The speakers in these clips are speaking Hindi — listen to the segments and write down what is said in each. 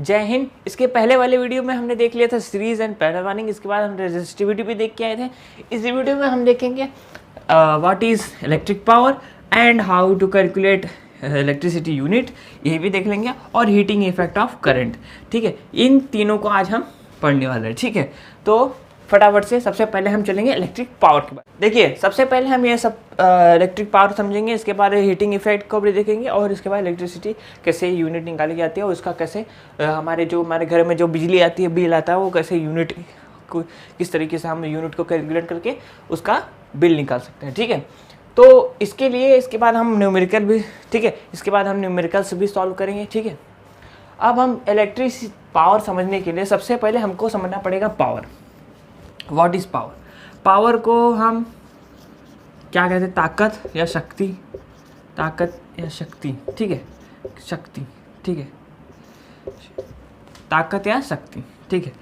जय हिंद। इसके पहले वाले वीडियो में हमने देख लिया था सीरीज एंड पैरावानिंग, इसके बाद हम रेजिस्टिविटी भी देख के आए थे। इस वीडियो में हम देखेंगे what is electric power and how to calculate electricity unit, ये भी देख लेंगे, और हीटिंग इफेक्ट ऑफ करंट। ठीक है, इन तीनों को आज हम पढ़ने वाले हैं। ठीक है, तो फटाफट से सबसे पहले हम चलेंगे इलेक्ट्रिक पावर के बाद। देखिए, सबसे पहले हम ये सब इलेक्ट्रिक पावर समझेंगे, इसके बाद हीटिंग इफेक्ट को भी देखेंगे, और इसके बाद इलेक्ट्रिसिटी कैसे यूनिट निकाली जाती है और उसका कैसे हमारे घर में जो बिजली आती है, बिल आता है, वो कैसे यूनिट को किस तरीके से हम यूनिट को कैलकुलेट करके उसका बिल निकाल सकते हैं। ठीक है, तो इसके लिए इसके बाद हम न्यूमेरिकल भी, ठीक है, इसके बाद हम न्यूमेरिकल्स भी सॉल्व करेंगे। ठीक है, अब हम इलेक्ट्रिक पावर समझने के लिए सबसे पहले हमको समझना पड़ेगा power. What is power? Power को हम क्या कहते हैं? ताकत या शक्ति। ताकत या शक्ति, ठीक है, शक्ति, ठीक है, ताकत या शक्ति, ठीक है।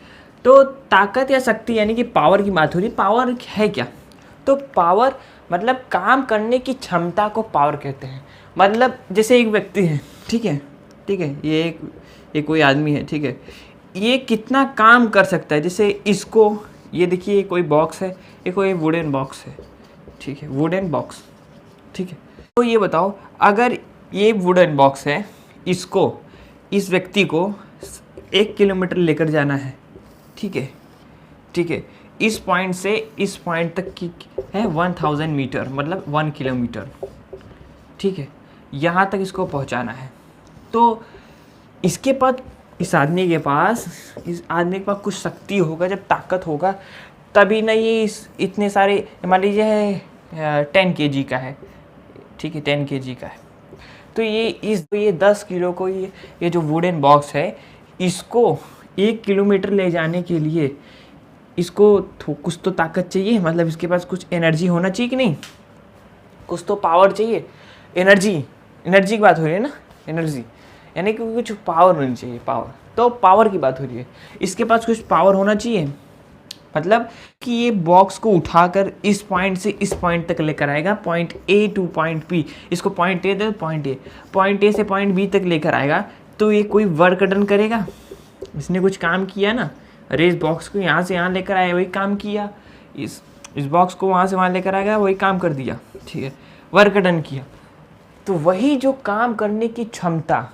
तो ताकत या शक्ति यानी कि पावर की बात हो रही है। पावर है क्या? तो पावर मतलब काम करने की क्षमता को पावर कहते हैं। मतलब जैसे एक व्यक्ति है, ठीक है, ठीक है, ये कोई आदमी है, ठीक है, ये कितना काम कर सकता है। जैसे इसको, ये देखिए, ये कोई बॉक्स है, ये कोई वुडन बॉक्स है, ठीक है, वुडन बॉक्स, ठीक है। तो ये बताओ, अगर ये वुडन बॉक्स है, इसको, इस व्यक्ति को 1 किलोमीटर लेकर जाना है, ठीक है, ठीक है, इस पॉइंट से इस पॉइंट तक की है 1000 मीटर, मतलब 1 किलोमीटर, ठीक है, यहाँ तक इसको पहुँचाना है। तो इसके पास, इस आदमी के पास कुछ शक्ति होगा, जब ताकत होगा तभी ना ये इतने सारे, मान लीजिए है 10 kg का है, ठीक है, 10 kg का है, तो ये 10 किलो को, ये जो वुडन बॉक्स है, इसको 1 किलोमीटर ले जाने के लिए इसको कुछ तो ताकत चाहिए, मतलब इसके पास कुछ एनर्जी होना चाहिए कि नहीं, कुछ तो पावर चाहिए। एनर्जी की बात हो रही है ना, एनर्जी यानी कि कुछ पावर होनी चाहिए, पावर, तो पावर की बात हो रही है। इसके पास कुछ पावर होना चाहिए, मतलब कि ये बॉक्स को उठाकर इस पॉइंट से इस पॉइंट तक लेकर आएगा, point A to point B, इसको पॉइंट ए दे, पॉइंट ए से पॉइंट बी तक लेकर आएगा, तो ये कोई वर्क डन करेगा, इसने कुछ काम किया ना। अरे इस बॉक्स को यहाँ से यहाँ लेकर आया, वही काम किया, इस बॉक्स को वहाँ से वहाँ लेकर आएगा, वही काम कर दिया, ठीक है, वर्क डन किया। तो वही जो काम करने की क्षमता,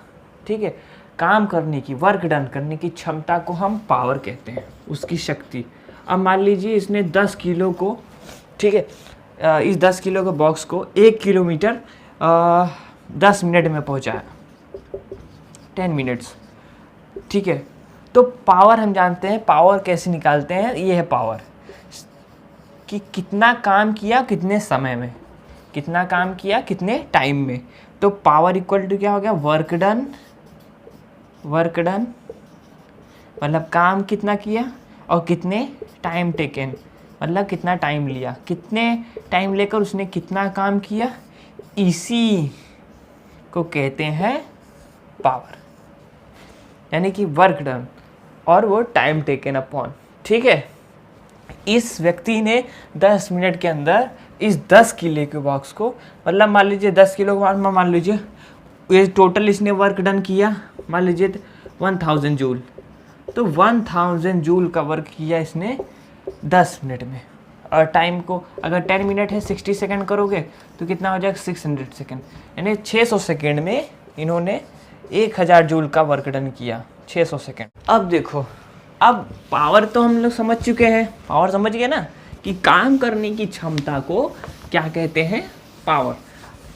ठीक है, काम करने की, वर्क डन करने की क्षमता को हम पावर कहते हैं, उसकी शक्ति। अब मान लीजिए इसने 10 किलो को, ठीक है, इस 10 किलो के बॉक्स को 1 किलोमीटर 10 मिनट में पहुंचाया, 10 मिनट्स, ठीक है। तो पावर हम जानते हैं, पावर कैसे निकालते हैं, ये है पावर, कि कितना काम किया कितने समय में, कितना काम किया कितने टाइम में। तो पावर इक्वल टू क्या हो गया? वर्क डन, मतलब काम कितना किया और कितने टाइम टेकन, मतलब कितना टाइम लिया, कितने टाइम लेकर उसने कितना काम किया, इसी को कहते हैं पावर, यानी कि वर्क डन और वो टाइम टेकन अपॉन। ठीक है, इस व्यक्ति ने 10 मिनट के अंदर इस 10 किलो के बॉक्स को, मतलब मान लीजिए 10 किलो के बॉक्स में, मान लीजिए ये टोटल इसने वर्क डन किया, मान लीजिए 1000 जूल, तो 1000 जूल का वर्क किया इसने 10 मिनट में। और टाइम को अगर 10 मिनट है, 60 सेकंड करोगे तो कितना हो जाएगा? 600 सेकंड, यानी 600 सेकंड में इन्होंने 1000 जूल का वर्क डन किया, 600 सेकंड। अब देखो, अब पावर तो हम लोग समझ चुके हैं, पावर समझ गए ना, कि काम करने की क्षमता को क्या कहते हैं? पावर।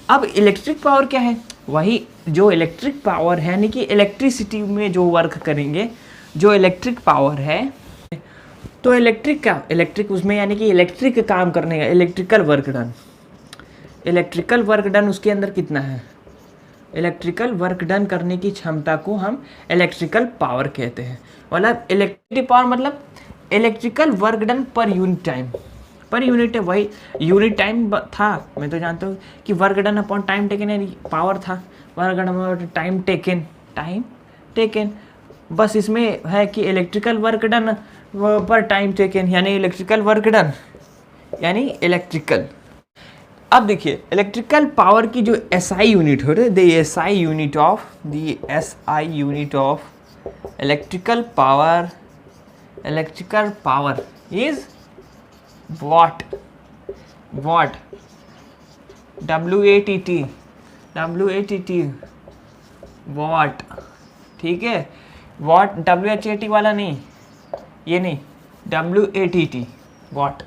अब इलेक्ट्रिक पावर क्या है? वही जो इलेक्ट्रिक पावर है, यानी कि इलेक्ट्रिसिटी में जो वर्क करेंगे, जो इलेक्ट्रिक पावर है, तो इलेक्ट्रिक का, इलेक्ट्रिक उसमें यानी कि इलेक्ट्रिक काम करने का, electrical work done, electrical work done उसके अंदर कितना है? इलेक्ट्रिकल वर्क डन करने की क्षमता को हम इलेक्ट्रिकल पावर कहते हैं। मतलब इलेक्ट्रिक पावर मतलब electrical work done per unit time, per unit है, वही यूनिट टाइम था। मैं तो जानता हूँ कि work done upon time taken यानी पावर था, work done upon time taken, बस इसमें है कि इलेक्ट्रिकल वर्क डन पर टाइम टेकन, यानी इलेक्ट्रिकल वर्क डन यानी इलेक्ट्रिकल। अब देखिए, इलेक्ट्रिकल पावर की जो SI यूनिट हो रही है, the SI unit of electrical power is what, WATT what, ठीक है। वॉट WHAT वाला नहीं, ये नहीं, WATT वॉट,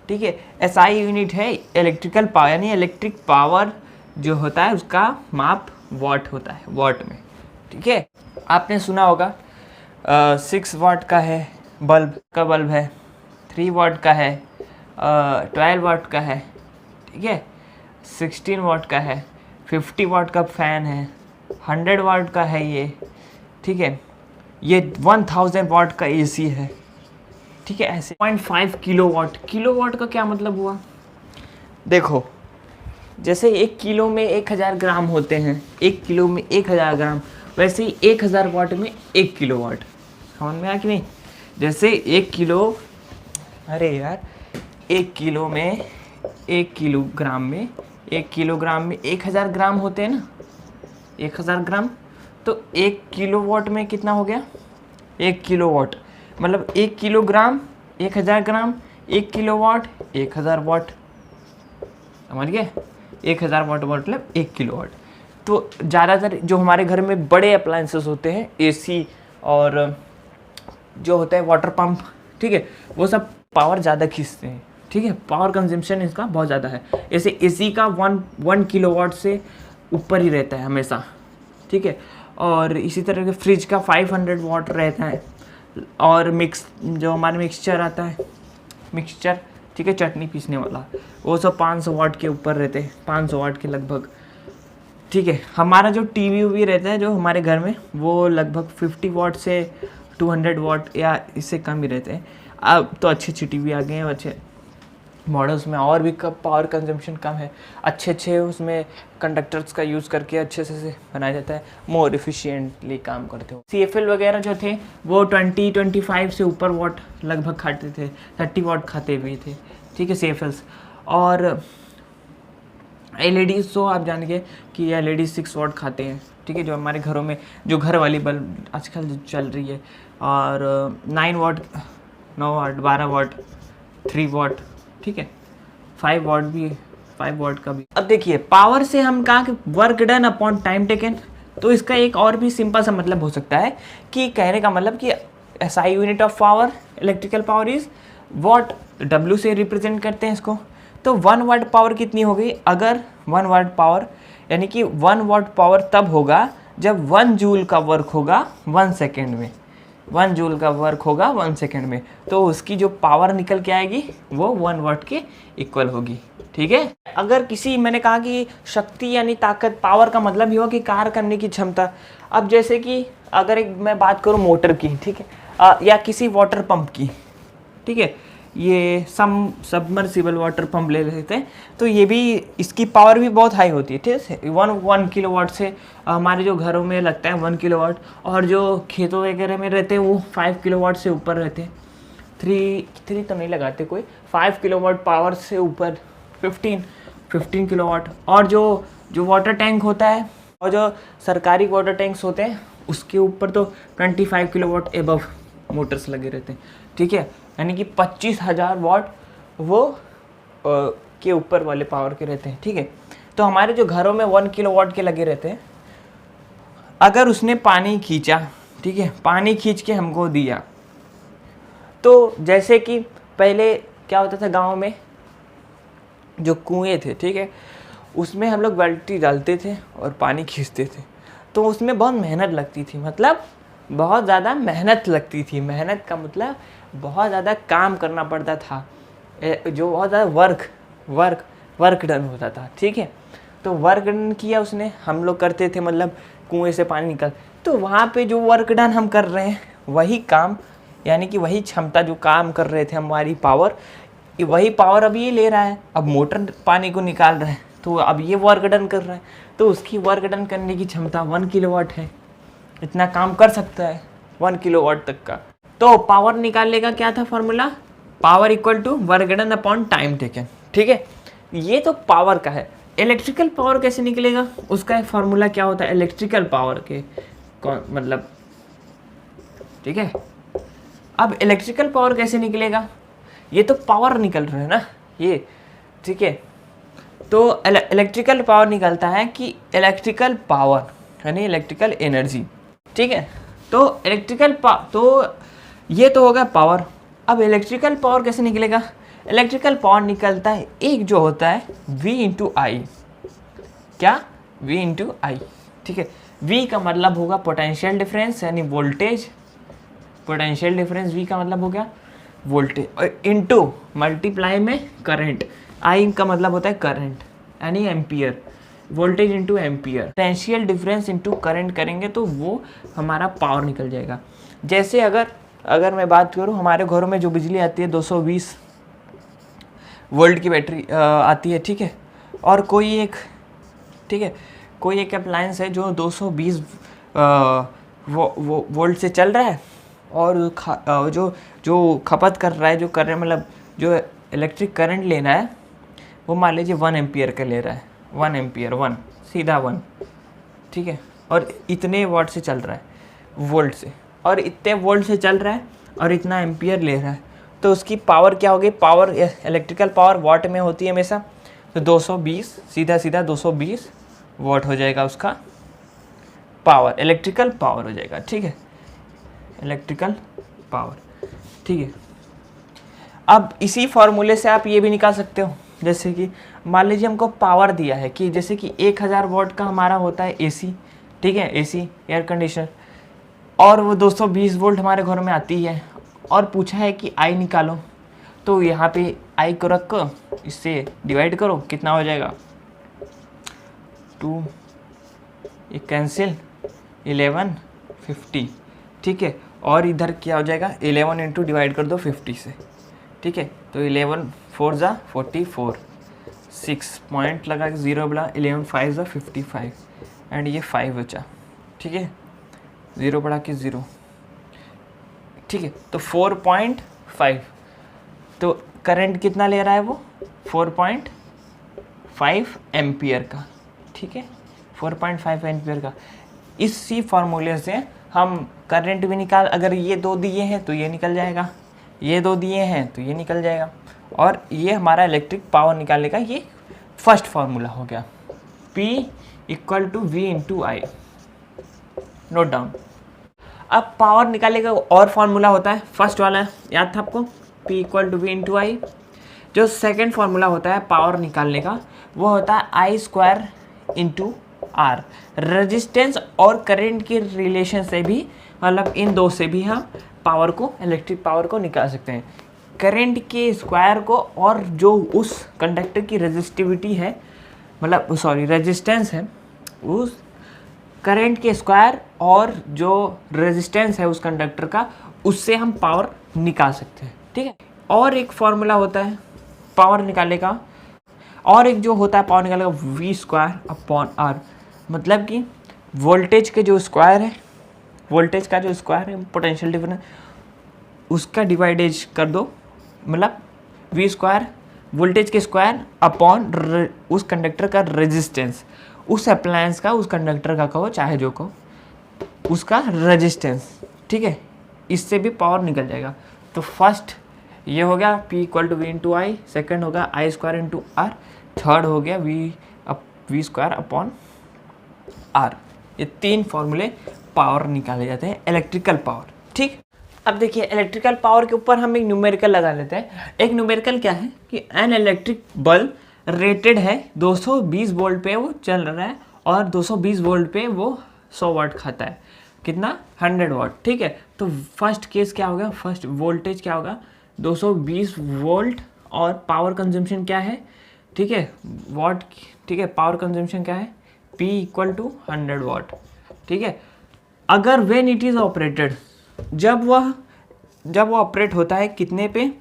ठीक है। SI यूनिट है इलेक्ट्रिकल पावर, यानी इलेक्ट्रिक पावर जो होता है उसका माप वॉट होता है, वॉट में, ठीक है। आपने सुना होगा 6 वाट का है बल्ब है, 3 वाट का है, 12 वाट का है, ठीक है, 16 वाट का है, 50 वाट का फ़ैन है, 100 वाट का है ये, ठीक है। ये 1000 वाट का AC है, ठीक है। ऐसे 0.5 किलोवाट का क्या मतलब हुआ? देखो, जैसे 1 किलो में 1000 ग्राम होते हैं, 1 किलो में 1000 ग्राम, वैसे ही 1000 वाट में 1 किलोवाट, समझ में आया कि नहीं? जैसे 1 किलो, अरे यार 1 किलो में 1 किलोग्राम में 1000 ग्राम होते हैं ना, 1000 ग्राम, तो 1 किलोवाट में कितना हो गया? 1 किलोवाट, मतलब 1 किलोग्राम 1000 ग्राम, 1 किलोवाट 1000 वाट, समझ गए? 1000 वाट मतलब 1 किलोवाट। तो ज़्यादातर जो हमारे घर में बड़े अप्लायंसेस होते हैं, AC और जो होता है वाटर पंप, ठीक है, वो सब पावर ज़्यादा खींचते हैं, ठीक है। पावर कंजम्पशन इसका बहुत ज़्यादा है। जैसे AC का 1 किलोवाट से ऊपर ही रहता है हमेशा, ठीक है। और इसी तरह के फ्रिज का 500 वाट रहता है। और जो हमारे मिक्सचर आता है, ठीक है, चटनी पीसने वाला, वो सब 500 वाट के ऊपर रहते हैं, 500 वाट के लगभग, ठीक है। हमारा जो टीवी रहता है जो हमारे घर में, वो लगभग 50 वाट से 200 वाट या इससे कम ही रहते हैं। अब तो अच्छी टीवी आ गए हैं, अच्छे मॉडल्स में और भी पावर कंजम्पशन कम है, अच्छे उसमें कंडक्टर्स का यूज़ करके अच्छे से बनाया जाता है, मोर एफिशिएंटली काम करते हो। CFL वगैरह जो थे वो 20-25 से ऊपर वाट लगभग खाते थे, 30 वाट खाते भी थे, ठीक है, CFLs। और LEDs तो आप जान गए कि LEDs 6 वाट खाते हैं, ठीक है, जो हमारे घरों में जो घर वाली बल्ब आजकल जो चल रही है। और 9 वाट, 9 वाट, 12 वाट, 3 वाट, ठीक है, 5 वाट का भी। अब देखिए, पावर से हम कहा कि work done upon time taken, तो इसका एक और भी सिंपल सा मतलब हो सकता है कि कहने का मतलब कि SI unit of power, electrical power is what, W से रिप्रेजेंट करते हैं इसको। तो 1 वाट पावर कितनी हो गई? अगर 1 वाट पावर, यानी कि 1 वाट पावर तब होगा जब 1 जूल का वर्क होगा 1 सेकेंड में, 1 जूल का वर्क होगा 1 सेकेंड में, तो उसकी जो पावर निकल के आएगी वो 1 वाट के इक्वल होगी, ठीक है। अगर किसी, मैंने कहा कि शक्ति यानी ताकत, पावर का मतलब ही हो कि कार्य करने की क्षमता। अब जैसे कि अगर मैं बात करूँ मोटर की, ठीक है, या किसी वाटर पंप की, ठीक है, ये सबमर्सिबल वाटर पंप ले लेते हैं, तो ये भी, इसकी पावर भी बहुत हाई होती है, ठीक है। 1 किलोवाट से हमारे जो घरों में लगता है 1 किलोवाट, और जो खेतों वगैरह में रहते हैं वो 5 किलोवाट से ऊपर रहते हैं। 3 तो नहीं लगाते कोई, 5 किलोवाट पावर से ऊपर 15 किलोवाट। और जो वाटर टैंक होता है और जो सरकारी वाटर टैंक्स होते हैं उसके ऊपर तो 25 किलोवाट एबव मोटर्स लगे रहते हैं, ठीक है। यानी कि 25,000 वाट वो के ऊपर वाले पावर के रहते हैं, ठीक है। तो हमारे जो घरों में 1 किलोवाट के लगे रहते हैं, अगर उसने पानी खींचा, ठीक है, पानी खींच के हमको दिया, तो जैसे कि पहले क्या होता था गांव में, जो कुएं थे, ठीक है, उसमें हम लोग बाल्टी डालते थे और पानी खींचते थे, तो उसमें बहुत मेहनत लगती थी, मतलब बहुत ज़्यादा मेहनत लगती थी। मेहनत का मतलब बहुत ज़्यादा काम करना पड़ता था, जो बहुत ज़्यादा वर्क डन होता था, ठीक है। तो वर्क डन किया उसने, हम लोग करते थे, मतलब कुएं से पानी निकल, तो वहाँ पे जो वर्क डन हम कर रहे हैं वही काम, यानी कि वही क्षमता जो काम कर रहे थे हमारी पावर, वही पावर अब ये ले रहा है। अब मोटर पानी को निकाल रहा है तो अब ये वर्क डन कर रहा है, तो उसकी वर्क डन करने की क्षमता 1 किलोवाट है, इतना काम कर सकता है 1 किलोवाट तक का। तो पावर निकालने का क्या था formula? Power equal to work done upon time taken, ठीक है। ये तो पावर का है। इलेक्ट्रिकल पावर कैसे निकलेगा? उसका एक फार्मूला क्या होता है इलेक्ट्रिकल पावर के, मतलब ठीक है। अब इलेक्ट्रिकल पावर कैसे निकलेगा, ये तो पावर निकल रहा है ना ये, ठीक है। तो इलेक्ट्रिकल पावर निकलता है कि इलेक्ट्रिकल पावर यानी इलेक्ट्रिकल एनर्जी, ठीक है। तो तो ये तो होगा पावर। अब इलेक्ट्रिकल पावर कैसे निकलेगा, इलेक्ट्रिकल पावर निकलता है एक जो होता है V इंटू आई, क्या V इंटू आई, ठीक है। V का मतलब होगा पोटेंशियल डिफरेंस यानी वोल्टेज, पोटेंशियल डिफरेंस V का मतलब हो गया वोल्टेज, और इनटू मल्टीप्लाई में करंट, I का मतलब होता है करंट यानी ampere, voltage into ampere, potential difference into current करेंगे तो वो हमारा पावर निकल जाएगा। जैसे अगर मैं बात करूँ, हमारे घरों में जो बिजली आती है 220 वोल्ट की बैटरी आती है, ठीक है। और कोई एक अप्लायंस है जो 220 वोल्ट से चल रहा है, और जो खपत कर रहा है, जो कर रहा है मतलब जो इलेक्ट्रिक करंट लेना है वो मान लीजिए 1 एम्पियर का ले रहा है, 1 एम्पियर, 1 सीधा 1, ठीक है। और इतने वाट से चल रहा है वोल्ट से, और इतने वोल्ट से चल रहा है और इतना एम्पियर ले रहा है, तो उसकी पावर क्या होगी, पावर इलेक्ट्रिकल पावर वाट में होती है हमेशा, तो 220 सीधा 220 वाट हो जाएगा उसका पावर, इलेक्ट्रिकल पावर हो जाएगा, ठीक है, इलेक्ट्रिकल पावर, ठीक है। अब इसी फॉर्मूले से आप ये भी निकाल सकते हो, जैसे कि मान लीजिए हमको पावर दिया है कि जैसे कि 1000 वाट का हमारा होता है एसी, ठीक है, एसी एयर कंडीशनर, और वो 220 वोल्ट हमारे घर में आती है, और पूछा है कि आई निकालो, तो यहाँ पे आई को रख कर इससे डिवाइड करो, कितना हो जाएगा 2, ये कैंसिल 11 50, ठीक है। और इधर क्या हो जाएगा 11 इंटू डिवाइड कर दो 50 से, ठीक है। तो 11 4 जा 44, 6 पॉइंट लगा के 0 बोला, 11 5 जा 55 एंड ये 5 बचा, ठीक है, 0 बढ़ा के 0, ठीक है। तो 4.5, तो करंट कितना ले रहा है वो 4.5 एम्पियर का, ठीक है, 4.5 एम्पियर का। इसी फार्मूले से हम करंट भी निकाल, अगर ये दो दिए हैं तो ये निकल जाएगा, ये दो दिए हैं तो ये निकल जाएगा, और ये हमारा इलेक्ट्रिक पावर निकालने का ये फर्स्ट फार्मूला हो गया, P = V इंटू आई, नोट डाउन। अब पावर निकालने का और फार्मूला होता है, फर्स्ट वाला याद था आपको, P = V इंटू आई। जो सेकेंड फार्मूला होता है पावर निकालने का वो होता है I² इंटू आर। रेजिस्टेंस और करंट के रिलेशन से भी, मतलब इन दो से भी हम पावर को, इलेक्ट्रिक पावर को निकाल सकते हैं। करंट के स्क्वायर को और जो उस कंडक्टर की रेजिस्टिविटी है, मतलब सॉरी रेजिस्टेंस है, उस करंट के स्क्वायर और जो रेजिस्टेंस है उस कंडक्टर का, उससे हम पावर निकाल सकते हैं, ठीक है। और एक फॉर्मूला होता है पावर निकालने का, और एक जो होता है पावर निकालने का V²/R, मतलब कि वोल्टेज के जो स्क्वायर है, वोल्टेज का जो स्क्वायर है पोटेंशियल डिफरेंस, उसका डिवाइडेज कर दो, मतलब V² वोल्टेज के स्क्वायर अपॉन उस कंडक्टर का रेजिस्टेंस, उस अप्लायंस का, उस कंडक्टर का कहो चाहे जो कहो, उसका रेजिस्टेंस, ठीक है। इससे भी पावर निकल जाएगा। तो फर्स्ट ये हो गया P = V इंटू आई, सेकेंड हो गया I² इंटू आर, थर्ड हो गया V² R। ये तीन फॉर्मूले पावर निकाले जाते हैं, इलेक्ट्रिकल पावर, ठीक। अब देखिए इलेक्ट्रिकल पावर के ऊपर हम एक न्यूमेरिकल लगा लेते हैं। एक न्यूमेरिकल क्या है कि एन इलेक्ट्रिक बल्ब रेटेड है 220 वोल्ट पे वो चल रहा है, और 220 वोल्ट पे वो 100 वाट खाता है, कितना 100 वाट, ठीक है। तो फर्स्ट केस क्या होगा, फर्स्ट वोल्टेज क्या होगा 220 वोल्ट, और पावर कंजम्पशन क्या है, ठीक है, वाट, ठीक है, पावर कंजम्पशन क्या है P = 100 वाट, ठीक है। अगर व्हेन इट इज़ ऑपरेटेड, जब वो ऑपरेट होता है कितने पे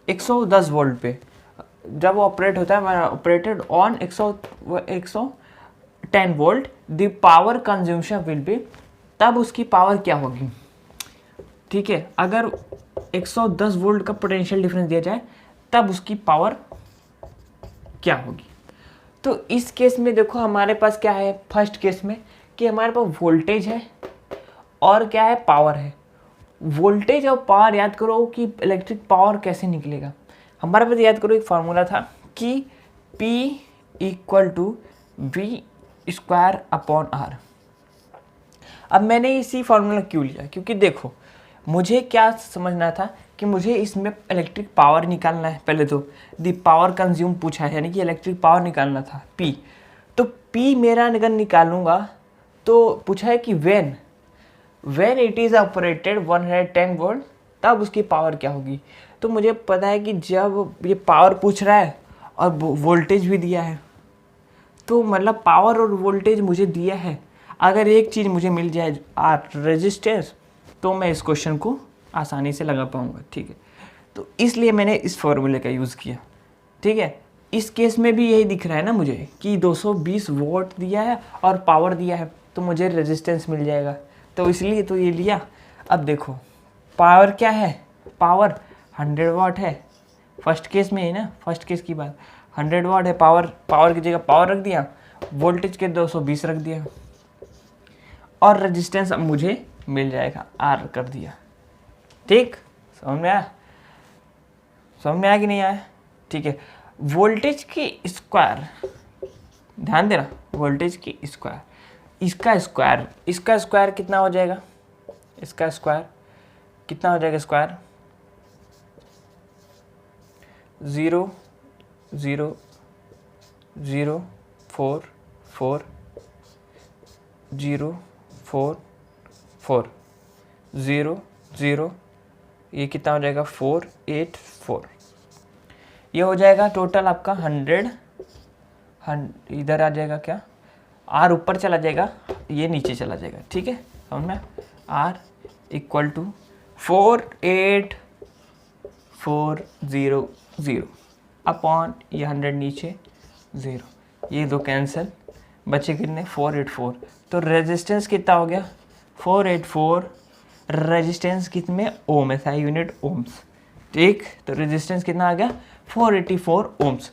110 वोल्ट पे, जब वो ऑपरेट होता है operated on 110 volt, the power consumption will be, तब उसकी पावर क्या होगी, ठीक है। अगर 110 वोल्ट का पोटेंशियल डिफरेंस दिया जाए तब उसकी पावर क्या होगी। तो इस केस में देखो हमारे पास क्या है, फर्स्ट केस में कि हमारे पास वोल्टेज है और क्या है पावर है, वोल्टेज और पावर याद करो कि इलेक्ट्रिक पावर कैसे निकलेगा। हमारे पास याद करो एक फार्मूला था कि P equal to V square upon R. अब मैंने इसी फार्मूला क्यों लिया, क्योंकि देखो मुझे क्या समझना था कि मुझे इसमें इलेक्ट्रिक पावर निकालना है। पहले तो दी पावर कंज्यूम पूछा है, यानी कि इलेक्ट्रिक पावर निकालना था P। तो P मेरा अगर निकालूंगा तो पूछा है कि when it is operated 110 volt तब उसकी पावर क्या होगी। तो मुझे पता है कि जब ये पावर पूछ रहा है और वोल्टेज भी दिया है, तो मतलब पावर और वोल्टेज मुझे दिया है। अगर एक चीज़ मुझे मिल जाए रेजिस्टेंस, तो मैं इस क्वेश्चन को आसानी से लगा पाऊंगा। ठीक है, तो इसलिए मैंने इस फॉर्मूले का यूज़ किया। ठीक है, इस केस में भी यही दिख रहा है ना मुझे कि 220 वोल्ट दिया है और पावर दिया है, तो मुझे रेजिस्टेंस मिल जाएगा, तो इसलिए तो ये लिया। अब देखो पावर क्या है, पावर 100 वाट है फर्स्ट केस में, है ना, फर्स्ट केस की बात 100 वाट है पावर की जगह पावर रख दिया, वोल्टेज के 220 रख दिया, और रेजिस्टेंस अब मुझे मिल जाएगा R कर दिया। ठीक, समझ में आया कि नहीं आया। ठीक है, वोल्टेज की स्क्वायर, ध्यान देना, वोल्टेज की स्क्वायर, इसका स्क्वायर कितना हो जाएगा, इसका स्क्वायर कितना हो जाएगा, स्क्वायर 0 0 0 4 4 0 4 4 0 0, ये कितना हो जाएगा 4 8 4, ये हो जाएगा टोटल आपका 100। इधर आ जाएगा क्या, R ऊपर चला जाएगा, ये नीचे चला जाएगा। ठीक है, समझ में, R इक्वल टू 48400 अपॉन ये 100 नीचे 0, ये दो कैंसिल, बचे कितने 484। तो रेजिस्टेंस कितना हो गया 484, रेजिस्टेंस कितने ओम है, SI यूनिट ओम्स। ठीक, तो रेजिस्टेंस कितना आ गया 484 ओम्स।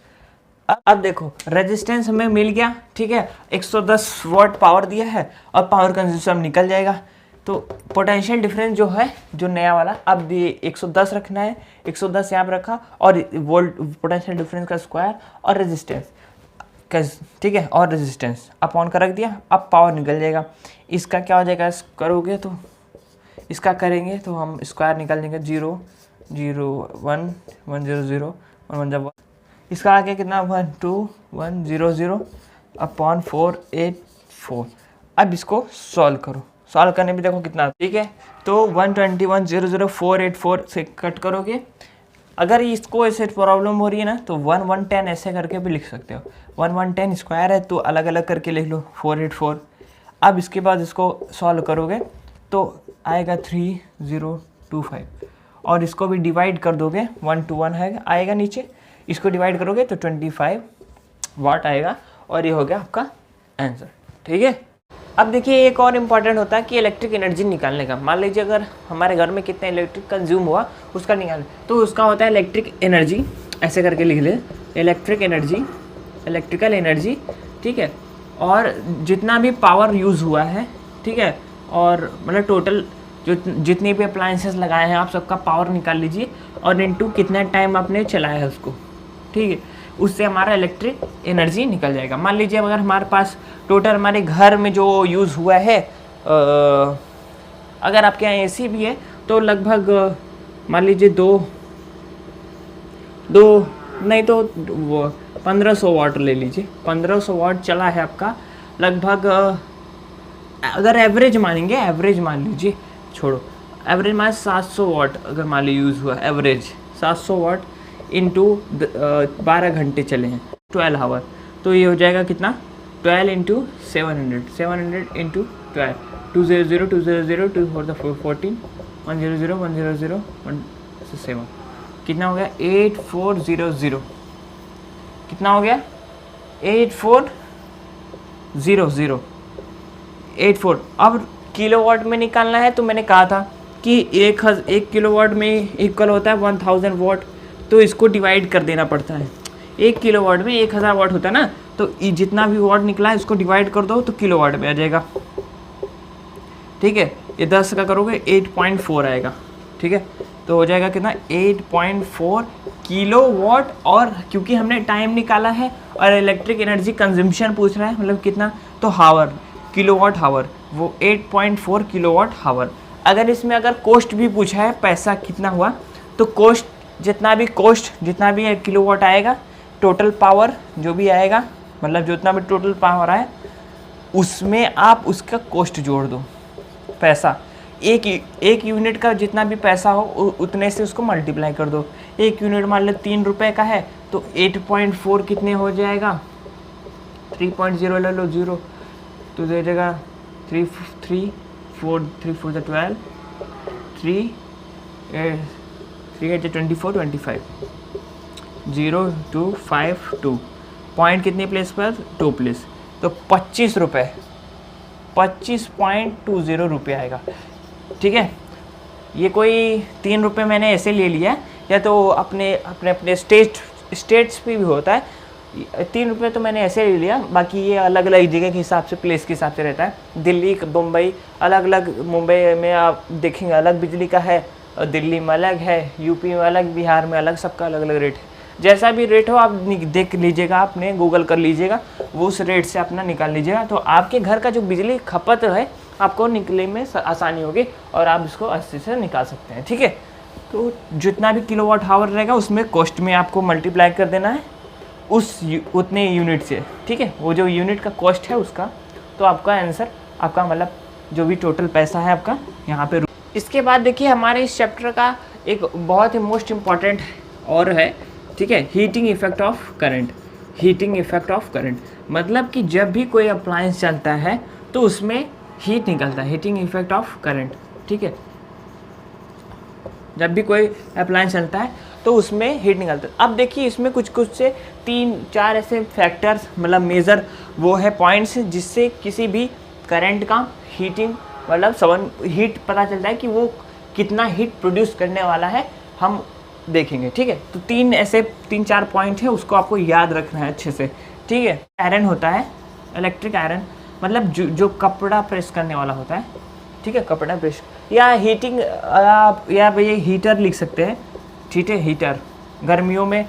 अब देखो रेजिस्टेंस हमें मिल गया। ठीक है, 110 वाट पावर दिया है और पावर कंज्यूम निकल जाएगा। तो पोटेंशियल डिफरेंस जो है, जो नया वाला, अब ये 110 रखना है, 110 यहाँ पर रखा, और वोल्ट पोटेंशियल डिफरेंस का स्क्वायर और रेजिस्टेंस, ठीक है, और रेजिस्टेंस अपॉन का रख दिया, अब पावर निकल जाएगा। इसका क्या हो जाएगा, करोगे तो इसका करेंगे तो हम स्क्वायर निकल देंगे 0 0 1 1 0 0 1 जब 1, इसका आगे कितना 1 2 1 0 0 अपॉन 484। अब इसको सॉल्व करो, सॉल्व करने भी देखो कितना। ठीक है, तो 121,00484 से कट करोगे। अगर इसको ऐसे प्रॉब्लम हो रही है ना, तो 1110 ऐसे करके भी लिख सकते हो। 1110 स्क्वायर है तो अलग अलग करके लिख लो 484। अब इसके बाद इसको सॉल्व करोगे तो आएगा 3025, और इसको भी डिवाइड कर दोगे, 1 to 1 है आएगा नीचे, इसको डिवाइड करोगे तो 25 वाट आएगा, और ये हो गया आपका आंसर। ठीक है, अब देखिए एक और इम्पॉर्टेंट होता है कि इलेक्ट्रिक एनर्जी निकालने का। मान लीजिए अगर हमारे घर में कितना इलेक्ट्रिक कंज्यूम हुआ उसका निकालना, तो उसका होता है इलेक्ट्रिक एनर्जी, ऐसे करके लिख ले, इलेक्ट्रिक एनर्जी, इलेक्ट्रिकल एनर्जी। ठीक है, और जितना भी पावर यूज़ हुआ है, ठीक है, और मतलब टोटल जो जितनी भी अप्लायंसेस लगाए हैं आप सबका पावर निकाल लीजिए, और इनटू कितना टाइम आपने चलाया है उसको। ठीक है, उससे हमारा इलेक्ट्रिक एनर्जी निकल जाएगा। मान लीजिए अगर हमारे पास टोटल हमारे घर में जो यूज़ हुआ है, अगर आपके यहाँ AC भी है तो लगभग मान लीजिए दो नहीं तो 1500 वाट ले लीजिए, 1500 वाट चला है आपका लगभग। अगर एवरेज मानेंगे, एवरेज मान लीजिए, छोड़ो एवरेज मान 700 वाट अगर मान लीजिए यूज़ हुआ, एवरेज 700 वाट इंटू 12 घंटे चले हैं, 12 आवर, तो ये हो जाएगा कितना 12 इंटू 700, 700 इंटू 12, 200 200 2 4 14 100 100 1 7, कितना हो गया 8400, कितना हो गया 8400। अब किलोवाट में निकालना है, तो मैंने कहा था कि एक किलोवाट में इक्वल होता है 1000 वाट, तो इसको डिवाइड कर देना पड़ता है। 1 किलोवाट में 1000 वाट होता है ना, तो जितना भी वाट निकला है इसको डिवाइड कर दो तो किलोवाट में आ जाएगा। ठीक है, ये 10 का करोगे 8.4 आएगा, ठीक है। तो हो जाएगा कितना 8.4 किलोवाट, और क्योंकि हमने टाइम निकाला है और इलेक्ट्रिक एनर्जी कंजम्पशन पूछ रहा है, मतलब कितना, तो हावर, किलोवाट हावर, वो 8.4 किलोवाट हावर। अगर इसमें अगर कॉस्ट भी पूछा है, पैसा कितना हुआ, तो कॉस्ट जितना भी किलोवाट आएगा, टोटल पावर जो भी आएगा, मतलब जितना भी टोटल पावर आए उसमें आप उसका कॉस्ट जोड़ दो, पैसा, एक यूनिट का जितना भी पैसा हो उतने से उसको मल्टीप्लाई कर दो। एक यूनिट मान लो 3 रुपये का है, तो 8.4 कितने हो जाएगा, 3.0 ले लो, 0 तो दे देगा 3 4 12, 3 8 24 25, 0 2 5 2, पॉइंट कितनी प्लेस पर, 2 प्लेस, तो 25 रुपये, 25.20 रुपये आएगा, ठीक है। ये कोई 3 रुपये मैंने ऐसे ले लिया, या तो अपने स्टेट्स पे भी होता है, 3 रुपये तो मैंने ऐसे ले लिया, बाकी ये अलग अलग जगह के हिसाब से, प्लेस के हिसाब से रहता है। दिल्ली, मुंबई अलग अलग, मुंबई में आप देखेंगे अलग बिजली का है, और दिल्ली में अलग है, यूपी में अलग, बिहार में अलग, सबका अलग अलग रेट है। जैसा भी रेट हो आप देख लीजिएगा, आपने गूगल कर लीजिएगा, वो उस रेट से अपना निकाल लीजिएगा, तो आपके घर का जो बिजली खपत है आपको निकलने में आसानी होगी, और आप इसको अच्छे से निकाल सकते हैं, ठीक है। तो जितना भी किलोवाट हावर रहेगा उसमें कॉस्ट में आपको मल्टीप्लाई कर देना है उतने यूनिट से, ठीक है, वो जो यूनिट का कॉस्ट है उसका, तो आपका आंसर, आपका मतलब जो भी टोटल पैसा है आपका यहाँ पे। इसके बाद देखिए हमारे इस चैप्टर का एक बहुत ही मोस्ट इम्पॉर्टेंट और है, ठीक है, heating effect of current. Heating effect of current मतलब कि जब भी कोई अप्लायंस चलता है तो उसमें हीट निकलता है, हीटिंग इफेक्ट ऑफ करंट, ठीक है। जब भी कोई अप्लायंस चलता है तो उसमें हीट निकलता है। अब देखिए इसमें कुछ से 3-4 ऐसे फैक्टर्स, मतलब मेजर वो है पॉइंट्स, जिससे किसी भी करंट का हीटिंग, मतलब हीट पता चलता है कि वो कितना हीट प्रोड्यूस करने वाला है, हम देखेंगे, ठीक है। तो 3-4 पॉइंट है, उसको आपको याद रखना है अच्छे से, ठीक है। आयरन होता है, इलेक्ट्रिक आयरन, मतलब जो कपड़ा प्रेस करने वाला होता है, ठीक है, कपड़ा प्रेस, या हीटिंग, या भैया हीटर लिख सकते हैं, ठीक है, हीटर गर्मियों में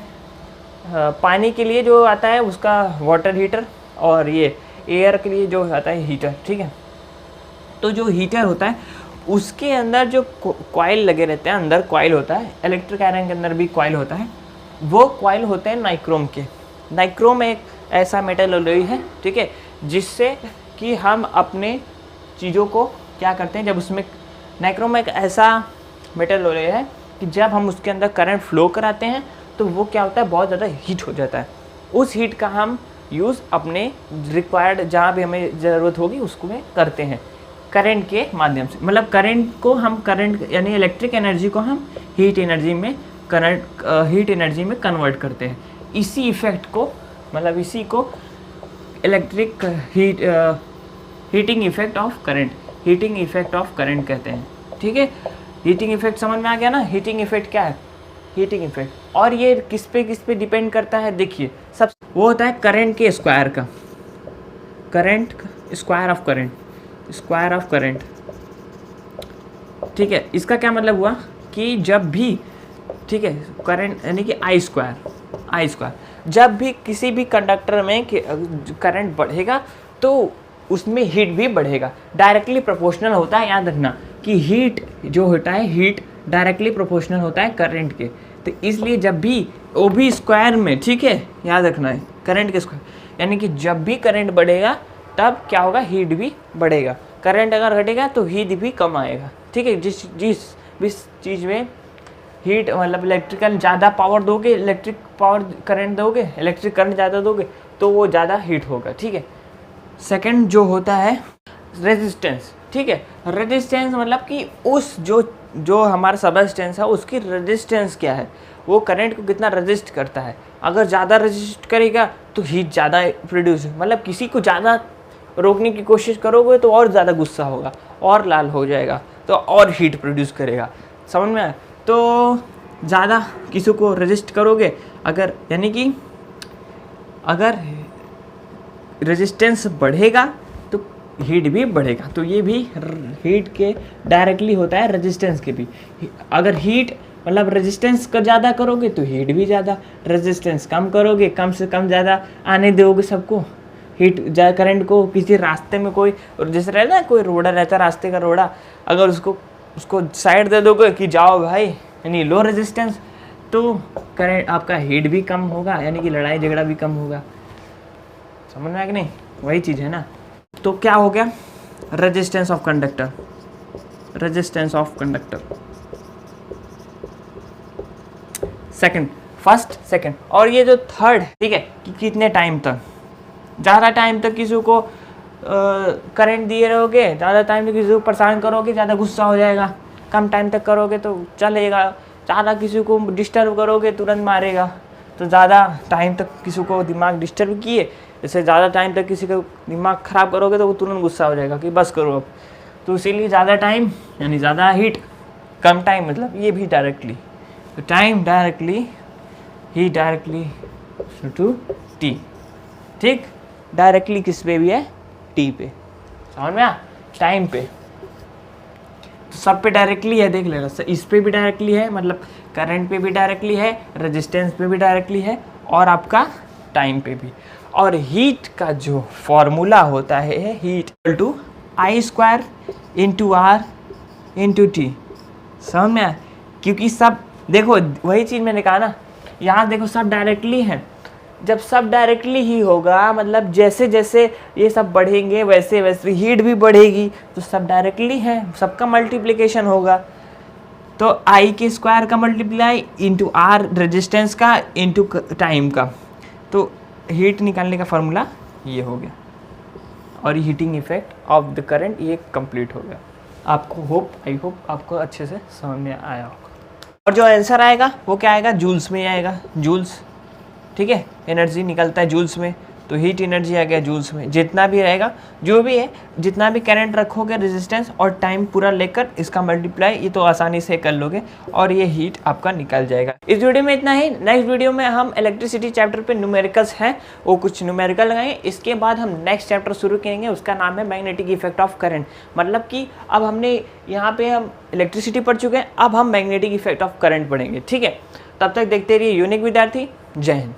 पानी के लिए जो आता है उसका वाटर हीटर, और ये एयर के लिए जो आता है हीटर, ठीक है। तो जो हीटर होता है उसके अंदर जो कॉइल लगे रहते हैं, अंदर कॉइल होता है, इलेक्ट्रिक आयरन के अंदर भी कॉइल होता है, वो कॉइल होते हैं नाइक्रोम के। नाइक्रोम एक ऐसा मेटल एलॉय है, ठीक है, जिससे कि हम अपने चीज़ों को क्या करते हैं, जब उसमें, नाइक्रोम एक ऐसा मेटल एलॉय है कि जब हम उसके अंदर करंट फ्लो कराते हैं तो वो क्या होता है, बहुत ज़्यादा हीट हो जाता है। उस हीट का हम यूज़ अपने रिक्वायर्ड, जहाँ भी हमें ज़रूरत होगी उसको में करते हैं करंट के माध्यम से, मतलब करंट यानी इलेक्ट्रिक एनर्जी को हम हीट एनर्जी में कन्वर्ट करते हैं। इसी इफेक्ट को, मतलब इसी को electric heating effect of current कहते हैं, ठीक है। हीटिंग इफेक्ट समझ में आ गया ना, हीटिंग इफेक्ट क्या है, हीटिंग इफेक्ट, और ये किस पे डिपेंड करता है, देखिए सब वो होता है करंट के स्क्वायर का, स्क्वायर ऑफ करंट, ठीक है। इसका क्या मतलब हुआ कि जब भी, ठीक है, करंट यानी कि आई स्क्वायर, जब भी किसी भी कंडक्टर में करंट बढ़ेगा तो उसमें हीट भी बढ़ेगा, डायरेक्टली प्रोपोर्शनल होता है। याद रखना कि हीट जो होता है, हीट डायरेक्टली प्रोपोर्शनल होता है करंट के, तो इसलिए जब भी वो भी स्क्वायर में, ठीक है, याद रखना है करंट के स्क्वायर, यानी कि जब भी करंट बढ़ेगा तब क्या होगा, हीट भी बढ़ेगा। करंट अगर घटेगा तो हीट भी कम आएगा, ठीक है। जिस चीज़ में हीट, मतलब इलेक्ट्रिकल ज़्यादा पावर दोगे, इलेक्ट्रिक करंट ज़्यादा दोगे तो वो ज़्यादा हीट होगा, ठीक है। सेकंड जो होता है रेजिस्टेंस, ठीक है। रेजिस्टेंस मतलब कि उस जो हमारा सबस्टेंस है उसकी रेजिस्टेंस क्या है, वो करंट को कितना रेजिस्ट करता है। अगर ज़्यादा रेजिस्ट करेगा तो हीट ज़्यादा प्रोड्यूस, मतलब किसी को ज़्यादा रोकने की कोशिश करोगे तो और ज़्यादा गुस्सा होगा, और लाल हो जाएगा, तो और हीट प्रोड्यूस करेगा, समझ में आया। तो ज़्यादा किसी को रेजिस्ट करोगे, अगर यानी कि अगर रेजिस्टेंस बढ़ेगा तो हीट भी बढ़ेगा। तो ये भी हीट के डायरेक्टली होता है रेजिस्टेंस के भी। अगर हीट मतलब रेजिस्टेंस का ज़्यादा करोगे तो हीट भी ज़्यादा, रेजिस्टेंस कम करोगे, कम से कम ज़्यादा आने दोगे सबको हीट करंट को। किसी रास्ते में कोई जैसे रहता है, कोई रोड़ा रहता है रास्ते का रोड़ा, अगर उसको साइड दे दोगे कि जाओ भाई, यानी लो रेजिस्टेंस, तो करंट आपका हीट भी कम होगा, यानी कि लड़ाई झगड़ा भी कम होगा। समझ में आया कि नहीं? वही चीज़ है ना। तो क्या हो गया, resistance of conductor, resistance of conductor second, first second. और ये जो थर्ड, ठीक है, कि कितने टाइम तक, ज़्यादा टाइम तक किसी को करंट दिए रहोगे, ज़्यादा टाइम तक किसी को परेशान करोगे, ज़्यादा गुस्सा हो जाएगा। कम टाइम तक करोगे तो चलेगा, ज़्यादा किसी को डिस्टर्ब करोगे तुरंत मारेगा। तो ज़्यादा टाइम तक किसी को दिमाग डिस्टर्ब किए, जैसे ज़्यादा टाइम तक किसी का दिमाग ख़राब करोगे तो वो तुरंत गुस्सा हो जाएगा कि बस करो अब। तो इसीलिए ज़्यादा टाइम यानी ज़्यादा हीट, कम टाइम मतलब ये भी डायरेक्टली। तो टाइम डायरेक्टली, ही डायरेक्टली टू टी, ठीक, डायरेक्टली किस पे भी है, टी पे। समझ में आ, टाइम पे तो सब पे डायरेक्टली है, देख लेना। इस पे भी डायरेक्टली है, मतलब करंट पे भी डायरेक्टली है, रेजिस्टेंस पे भी डायरेक्टली है, और आपका टाइम पे भी। और हीट का जो फॉर्मूला होता है, heat equal to I² into R into T. समझ में आया? क्योंकि सब देखो, वही चीज़ मैंने कहा ना, यहाँ देखो सब डायरेक्टली है। जब सब डायरेक्टली ही होगा, मतलब जैसे जैसे ये सब बढ़ेंगे वैसे वैसे हीट भी बढ़ेगी, तो सब डायरेक्टली है, सबका मल्टीप्लिकेशन होगा। तो I² का मल्टीप्लाई इंटू आर रेजिस्टेंस का इंटू टाइम का, तो हीट निकालने का फार्मूला ये हो गया। और heating effect of the current ये कंप्लीट हो गया। आपको आई होप आपको अच्छे से समझ में आया होगा। और जो आंसर आएगा वो क्या आएगा, जूल्स में आएगा, जूल्स, ठीक है, एनर्जी निकलता है जूल्स में, तो हीट एनर्जी आ गया जूल्स में। जितना भी रहेगा, जो भी है, जितना भी करंट रखोगे, रेजिस्टेंस और टाइम पूरा लेकर इसका मल्टीप्लाई, ये तो आसानी से कर लोगे और ये हीट आपका निकल जाएगा। इस वीडियो में इतना ही। नेक्स्ट वीडियो में हम इलेक्ट्रिसिटी चैप्टर पे न्यूमेरिकल्स हैं, वो कुछ न्यूमेरिकल लगाएंगे। इसके बाद हम नेक्स्ट चैप्टर शुरू करेंगे, उसका नाम है मैग्नेटिक इफेक्ट ऑफ करंट। मतलब कि अब हमने यहाँ पे हम इलेक्ट्रिसिटी पढ़ चुके हैं, अब हम मैग्नेटिक इफेक्ट ऑफ करंट पढ़ेंगे, ठीक है। तब तक देखते रहिए यूनिक विद्यार्थी। जय हिंद।